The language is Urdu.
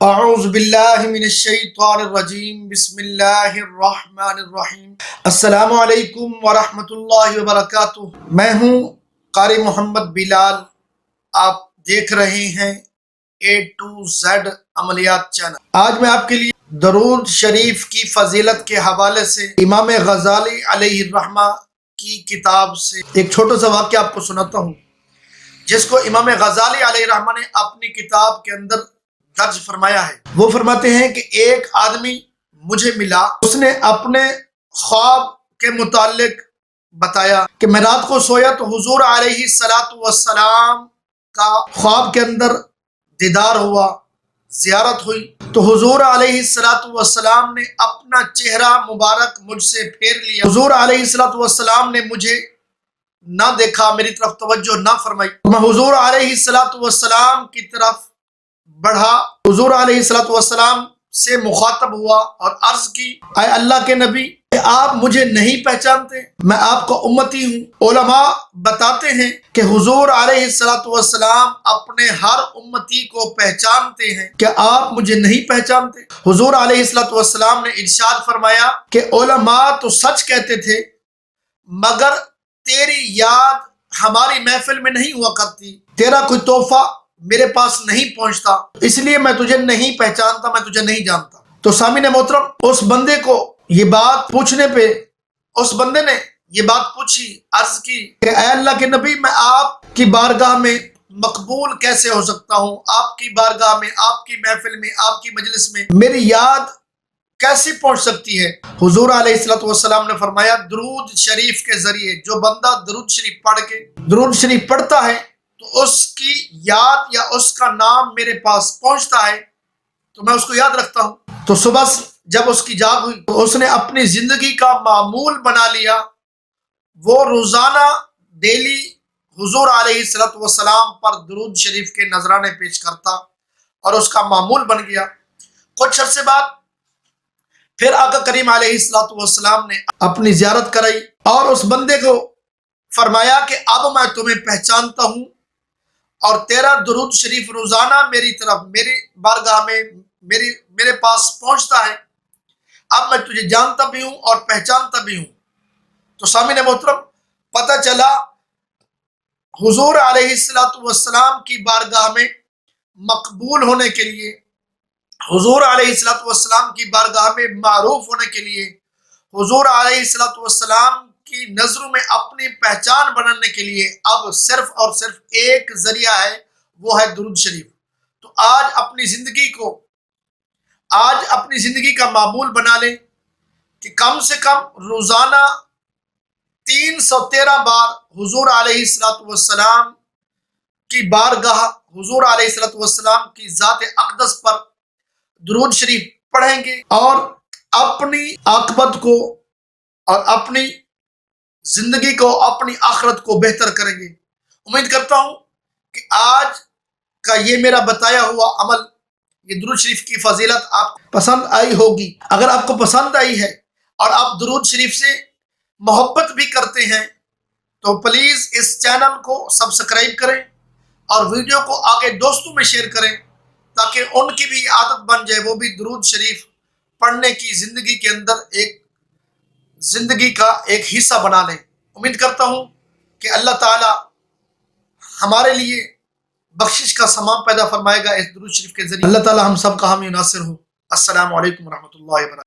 اعوذ باللہ من الشیطان الرجیم، بسم اللہ الرحمن الرحیم۔ السلام علیکم ورحمۃ اللہ وبرکاتہ۔ میں ہوں قاری محمد بلال، آپ دیکھ رہے ہیں A to Z عملیات چینل۔ آج میں آپ کے لیے درود شریف کی فضیلت کے حوالے سے امام غزالی علیہ الرحمہ کی کتاب سے ایک چھوٹا سا واقعہ آپ کو سناتا ہوں، جس کو امام غزالی علیہ الرحمہ نے اپنی کتاب کے اندر درج فرمایا ہے۔ وہ فرماتے ہیں کہ ایک آدمی مجھے ملا، اس نے اپنے خواب کے متعلق بتایا کہ میں رات کو سویا تو حضور علیہ السلام کا خواب کے اندر دیدار ہوا، زیارت ہوئی، تو حضور علیہ السلام نے اپنا چہرہ مبارک مجھ سے پھیر لیا۔ حضور علیہ السلام نے مجھے نہ دیکھا، میری طرف توجہ نہ فرمائی۔ میں حضور علیہ السلام کی طرف بڑھا، حضور علیہ السلام سے مخاطب ہوا اور عرض کی، اے اللہ کے نبی، آپ مجھے نہیں پہچانتے؟ میں آپ کا امتی ہوں۔ علماء بتاتے ہیں کہ حضور علیہ السلام اپنے ہر امتی کو پہچانتے ہیں، کہ آپ مجھے نہیں پہچانتے؟ حضور علیہ السلام نے ارشاد فرمایا کہ علماء تو سچ کہتے تھے، مگر تیری یاد ہماری محفل میں نہیں ہوا کرتی، تیرا کوئی تحفہ میرے پاس نہیں پہنچتا، اس لیے میں تجھے نہیں پہچانتا، میں تجھے نہیں جانتا۔ تو سامعین محترم، اس بندے کو یہ بات پوچھنے پہ اس بندے نے یہ بات پوچھی، عرض کی کہ اے اللہ کے نبی، میں آپ کی بارگاہ میں مقبول کیسے ہو سکتا ہوں؟ آپ کی بارگاہ میں، آپ کی محفل میں، آپ کی مجلس میں میری یاد کیسی پہنچ سکتی ہے؟ حضور علیہ السلام نے فرمایا، درود شریف کے ذریعے جو بندہ درود شریف پڑھ کے درود شریف پڑھتا ہے تو اس کی یاد یا اس کا نام میرے پاس پہنچتا ہے، تو میں اس کو یاد رکھتا ہوں۔ تو صبح جب اس کی جاگ ہوئی تو اس نے اپنی زندگی کا معمول بنا لیا، وہ روزانہ ڈیلی حضور علیہ السلام پر درود شریف کے نذرانے پیش کرتا اور اس کا معمول بن گیا۔ کچھ عرصے بعد پھر آقا کریم علیہ السلام نے اپنی زیارت کرائی اور اس بندے کو فرمایا کہ اب میں تمہیں پہچانتا ہوں اور تیرا درود شریف روزانہ میری طرف، میری بارگاہ میں، میرے پاس پہنچتا ہے، اب میں تجھے جانتا بھی ہوں اور پہچانتا بھی ہوں۔ تو سامعین محترم، پتہ چلا حضور علیہ السلام کی بارگاہ میں مقبول ہونے کے لیے، حضور علیہ السلام کی بارگاہ میں معروف ہونے کے لیے، حضور علیہ السلام کی نظروں میں اپنی پہچان بنانے کے لیے اب صرف اور صرف ایک ذریعہ ہے، وہ ہے درود شریف۔ تو آج اپنی زندگی کا معمول بنا لیں کہ کم سے کم روزانہ 313 بار حضور علیہ السلام کی بارگاہ، حضور علیہ السلام کی ذات اقدس پر درود شریف پڑھیں گے اور اپنی عاقبت کو اور اپنی زندگی کو، اپنی آخرت کو بہتر کریں گے۔ امید کرتا ہوں کہ آج کا یہ میرا بتایا ہوا عمل، یہ درود شریف کی فضیلت آپ کو پسند آئی ہوگی۔ اگر آپ کو پسند آئی ہے اور آپ درود شریف سے محبت بھی کرتے ہیں تو پلیز اس چینل کو سبسکرائب کریں اور ویڈیو کو آگے دوستوں میں شیئر کریں، تاکہ ان کی بھی عادت بن جائے، وہ بھی درود شریف پڑھنے کی زندگی کے اندر زندگی کا ایک حصہ بنا لیں۔ امید کرتا ہوں کہ اللہ تعالی ہمارے لیے بخشش کا سامان پیدا فرمائے گا اس درود شریف کے ذریعے۔ اللہ تعالی ہم سب کا حامی و ناصر ہو۔ السلام علیکم ورحمۃ اللہ وبرکاتہ۔